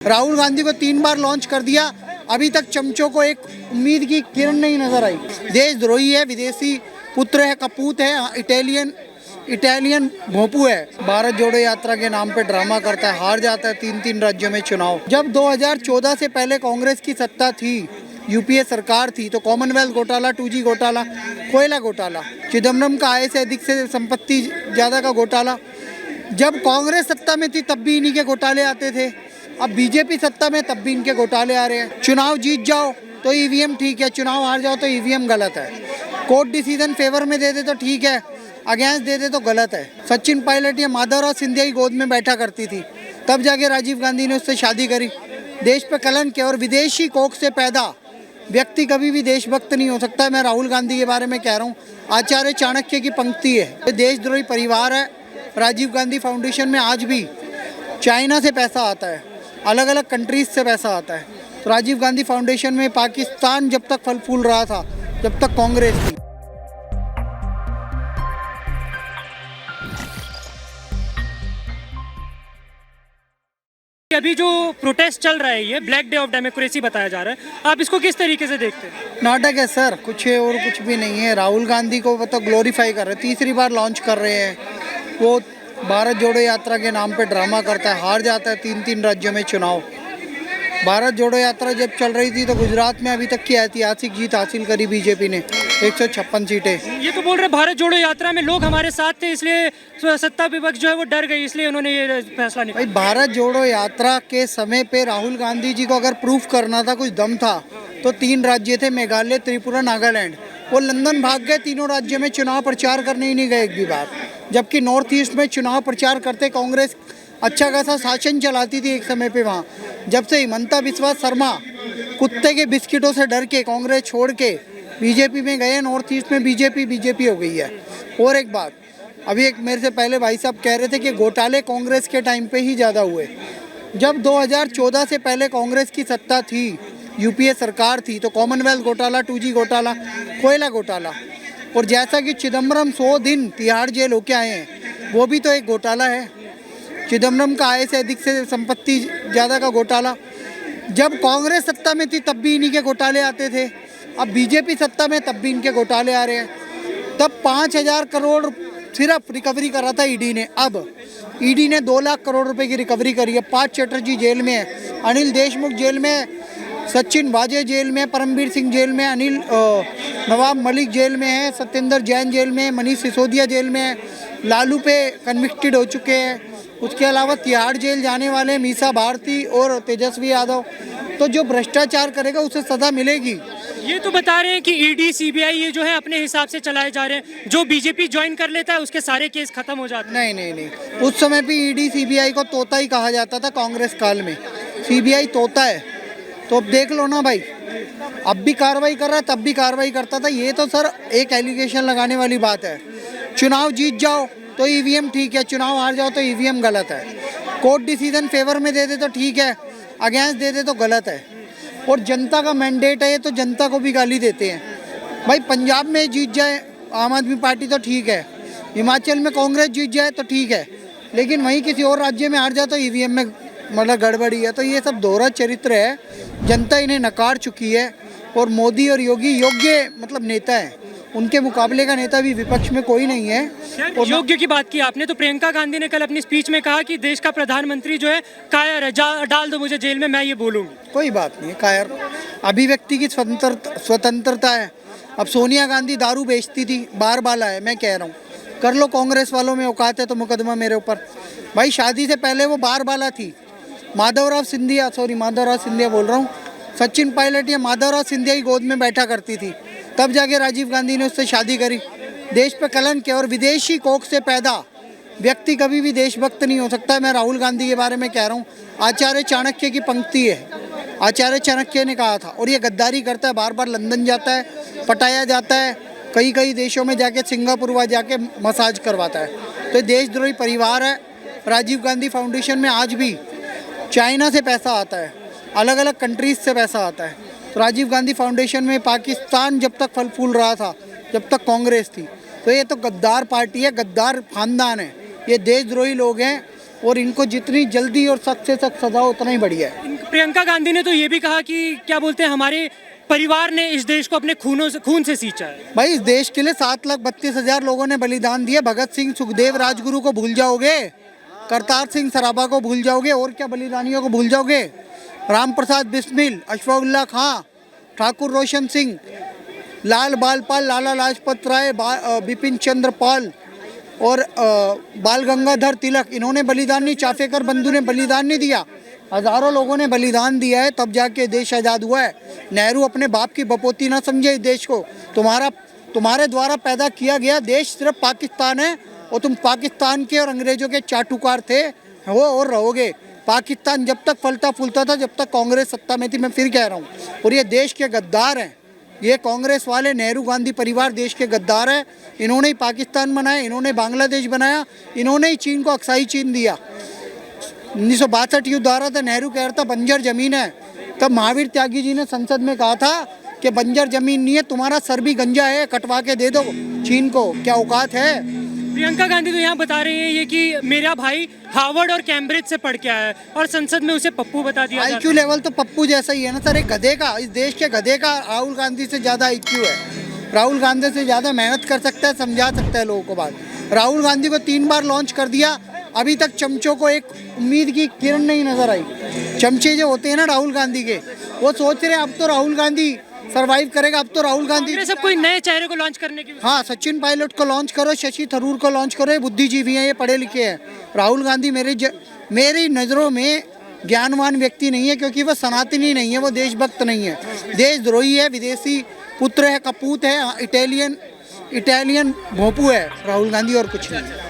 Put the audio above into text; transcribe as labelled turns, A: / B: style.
A: राहुल गांधी को 3 बार लॉन्च कर दिया, अभी तक चमचों को एक उम्मीद की किरण नहीं नजर आई। देशद्रोही है, विदेशी पुत्र है, कपूत है, इटालियन भोंपू है। भारत जोड़ो यात्रा के नाम पे ड्रामा करता है, हार जाता है 3 राज्यों में चुनाव। जब 2014 से पहले कांग्रेस की सत्ता थी, यूपीए सरकार थी, तो कॉमनवेल्थ घोटाला, 2G घोटाला, कोयला घोटाला, चिदम्बरम का आय से अधिक से संपत्ति ज्यादा का घोटाला। जब कांग्रेस सत्ता में थी तब भी इन्हीं के घोटाले आते थे, अब बीजेपी सत्ता में तब भी इनके घोटाले आ रहे हैं। चुनाव जीत जाओ तो ईवीएम ठीक है, चुनाव हार जाओ तो ईवीएम गलत है। कोर्ट डिसीजन फेवर में दे दे तो ठीक है, अगेंस्ट दे दे तो गलत है। सचिन पायलट या माधवराव सिंधिया की गोद में बैठा करती थी, तब जाके राजीव गांधी ने उससे शादी करी। देश पे कलंक है, और विदेशी कोख से पैदा व्यक्ति कभी भी देशभक्त नहीं हो सकता। मैं राहुल गांधी के बारे में कह रहा हूँ, आचार्य चाणक्य की पंक्ति है, ये देशद्रोही परिवार है। राजीव गांधी फाउंडेशन में आज भी चाइना से पैसा आता है, अलग अलग कंट्रीज से पैसा आता है। तो राजीव गांधी फाउंडेशन में पाकिस्तान जब तक फल फूल रहा था, जब तक कांग्रेस थी।
B: अभी जो प्रोटेस्ट चल रहा है, ये ब्लैक डे ऑफ डेमोक्रेसी बताया जा रहा है, आप इसको किस तरीके से देखते हैं?
A: नाटक है सर, कुछ है और कुछ भी नहीं है। राहुल गांधी को तो ग्लोरीफाई कर रहे हैं, तीसरी बार लॉन्च कर रहे हैं। वो भारत जोड़ो यात्रा के नाम पे ड्रामा करता है, हार जाता है 3 राज्यों में चुनाव। भारत जोड़ो यात्रा जब चल रही थी तो गुजरात में अभी तक की ऐतिहासिक जीत हासिल करी बीजेपी ने, 156 सीटें।
B: ये तो बोल रहे भारत जोड़ो यात्रा में लोग हमारे साथ थे, इसलिए सत्ता विपक्ष जो है वो डर गई, इसलिए उन्होंने ये फैसला नहीं।
A: भाई, भारत जोड़ो यात्रा के समय पे राहुल गांधी जी को अगर प्रूफ करना था, कुछ दम था, तो 3 राज्य थे, मेघालय, त्रिपुरा, नागालैंड। वो लंदन भाग गए, तीनों राज्यों में चुनाव प्रचार करने ही नहीं गए एक भी बार। जबकि नॉर्थ ईस्ट में चुनाव प्रचार करते कांग्रेस अच्छा खासा शासन चलाती थी एक समय पे वहाँ। जब से हिमंता बिस्वा शर्मा कुत्ते के बिस्किटों से डर के कांग्रेस छोड़ के बीजेपी में गए, नॉर्थ ईस्ट में बीजेपी हो गई है। और एक बात, अभी एक मेरे से पहले भाई साहब कह रहे थे कि घोटाले कांग्रेस के टाइम पे ही ज़्यादा हुए। जब 2014 से पहले कांग्रेस की सत्ता थी, यूपीए सरकार थी, तो कॉमनवेल्थ घोटाला, 2G घोटाला, कोयला घोटाला, और जैसा कि चिदम्बरम 100 दिन तिहाड़ जेल होके आए हैं, वो भी तो एक घोटाला है। चिदम्बरम का आय से अधिक से संपत्ति ज़्यादा का घोटाला। जब कांग्रेस सत्ता में थी तब भी इन्हीं के घोटाले आते थे, अब बीजेपी सत्ता में तब भी इनके घोटाले आ रहे हैं। तब 5000 करोड़ सिर्फ रिकवरी करा था ईडी ने, अब ईडी ने 2 लाख करोड़ रुपए की रिकवरी करी है। 5 चटर्जी जेल में है, अनिल देशमुख जेल में, सचिन वाजे जेल में, परमवीर सिंह जेल में, नवाब मलिक जेल में है, सत्येंद्र जैन जेल में, मनीष सिसोदिया जेल में है, लालू पे कन्विक्टेड हो चुके हैं। उसके अलावा तिहाड़ जेल जाने वाले मीसा भारती और तेजस्वी यादव। तो जो भ्रष्टाचार करेगा उसे सजा मिलेगी।
B: ये तो बता रहे हैं कि ईडी सीबीआई ये जो है अपने हिसाब से चलाए जा रहे हैं, जो बीजेपी ज्वाइन कर लेता है उसके सारे केस खत्म हो जाते हैं।
A: नहीं, उस समय भी ईडी सीबीआई को तोता ही कहा जाता था कांग्रेस काल में। सीबीआई तोता है, तो अब देख लो ना भाई, अब भी कार्रवाई कर रहा है, तब भी कार्रवाई करता था। ये तो सर एक एलिगेशन लगाने वाली बात है। चुनाव जीत जाओ तो ईवीएम ठीक है, चुनाव हार जाओ तो ईवीएम गलत है। कोर्ट डिसीजन फेवर में दे दे तो ठीक है, अगेंस्ट दे दे तो गलत है। और जनता का मैंडेट है, ये तो जनता को भी गाली देते हैं। भाई, पंजाब में जीत जाए आम आदमी पार्टी तो ठीक है, हिमाचल में कांग्रेस जीत जाए तो ठीक है, लेकिन वहीं किसी और राज्य में हार जाए तो ईवीएम में मतलब गड़बड़ी है। तो ये सब दोहरा चरित्र है, जनता इन्हें नकार चुकी है। और मोदी और योगी योग्य मतलब नेता है, उनके मुकाबले का नेता भी विपक्ष में कोई नहीं है।
B: और योग्य की बात की आपने, तो प्रियंका गांधी ने कल अपनी स्पीच में कहा कि देश का प्रधानमंत्री जो है कायर है, डाल दो मुझे जेल में, मैं ये बोलूंगी।
A: कोई बात नहीं है, कायर अभिव्यक्ति की स्वतंत्रता है। अब सोनिया गांधी दारू बेचती थी, बार बाला है, मैं कह रहा हूँ कर लो, कांग्रेस वालों में औकात है तो मुकदमा मेरे ऊपर। भाई, शादी से पहले वो बार बाला थी। माधवराव सिंधिया बोल रहा हूँ, सचिन पायलट या माधवराव सिंधिया की गोद में बैठा करती थी, तब जाके राजीव गांधी ने उससे शादी करी। देश पे कलंक है, और विदेशी कोख से पैदा व्यक्ति कभी भी देशभक्त नहीं हो सकता। मैं राहुल गांधी के बारे में कह रहा हूँ, आचार्य चाणक्य की पंक्ति है, आचार्य चाणक्य ने कहा था। और ये गद्दारी करता है, बार बार लंदन जाता है, पटाया जाता है, कई देशों में जाके सिंगापुर वहाँ जाके मसाज करवाता है। तो देशद्रोही परिवार है। राजीव गांधी फाउंडेशन में आज भी चाइना से पैसा आता है, अलग अलग कंट्रीज से पैसा आता है। तो राजीव गांधी फाउंडेशन में पाकिस्तान जब तक फल फूल रहा था, जब तक कांग्रेस थी। तो ये तो गद्दार पार्टी है, गद्दार खानदान है, ये देशद्रोही लोग हैं। और इनको जितनी जल्दी और सख्त से सख्त सजा हो उतना ही बढ़िया है।
B: प्रियंका गांधी ने तो ये भी कहा कि क्या बोलते हैं, हमारे परिवार ने इस देश को अपने खून से सींचा है।
A: भाई इस देश के लिए 7,32,000 लोगों ने बलिदान दिया। भगत सिंह, सुखदेव, राजगुरु को भूल जाओगे? करतार सिंह सराभा को भूल जाओगे? और क्या बलिदानियों को भूल जाओगे? राम प्रसाद बिस्मिल, अशफाकुल्ला खां, ठाकुर रोशन सिंह, लाल बालपाल, लाला लाजपत राय, बिपिन चंद्र पाल और बाल गंगाधर तिलक, इन्होंने बलिदान नहीं, चाफेकर बंधु ने बलिदान नहीं दिया। हजारों लोगों ने बलिदान दिया है, तब जाके देश आज़ाद हुआ है। नेहरू अपने बाप की बपोती ना समझे इस देश को। तुम्हारे द्वारा पैदा किया गया देश सिर्फ पाकिस्तान है, और तुम पाकिस्तान के और अंग्रेजों के चाटुकार थे हो और रहोगे। पाकिस्तान जब तक फलता फूलता था, जब तक कांग्रेस सत्ता में थी, मैं फिर कह रहा हूँ। और ये देश के गद्दार हैं, ये कांग्रेस वाले, नेहरू गांधी परिवार देश के गद्दार है। इन्होंने ही पाकिस्तान बनाया, इन्होंने बांग्लादेश बनाया, इन्होंने ही चीन को अक्साई चीन दिया। 1962 युद्ध आ रहा था, नेहरू कह रहा था बंजर जमीन है, तब महावीर त्यागी जी ने संसद में कहा था कि बंजर जमीन नहीं है, तुम्हारा सर भी गंजा है, कटवा के दे दो चीन को। क्या औकात है?
B: प्रियंका गांधी तो यहाँ बता रही हैं ये कि मेरा भाई हार्वर्ड और कैम्ब्रिज से पढ़ के आया है, और संसद में उसे पप्पू बता दिया जाता है।
A: IQ लेवल तो पप्पू जैसा ही है ना सर, एक गधे का। इस देश के गधे का राहुल गांधी से ज़्यादा IQ है। राहुल गांधी से ज़्यादा मेहनत कर सकता है, समझा सकता है लोगों को बात। राहुल गांधी को 3 बार लॉन्च कर दिया, अभी तक चमचों को एक उम्मीद की किरण नहीं नजर आई। चमचे जो होते हैं ना राहुल गांधी के, वो सोच रहे अब तो राहुल गांधी सरवाइव करेगा, अब तो राहुल गांधी।
B: सब कोई नए चेहरे को लॉन्च करने की।
A: हाँ, सचिन पायलट को लॉन्च करो, शशि थरूर को लॉन्च करो, ये बुद्धिजीवी हैं, ये पढ़े लिखे हैं। राहुल गांधी मेरी नज़रों में ज्ञानवान व्यक्ति नहीं है, क्योंकि वो सनातनी नहीं है, वो देशभक्त नहीं है, देशद्रोही है, विदेशी पुत्र है, कपूत है, इटालियन भोंपू है राहुल गांधी, और कुछ नहीं।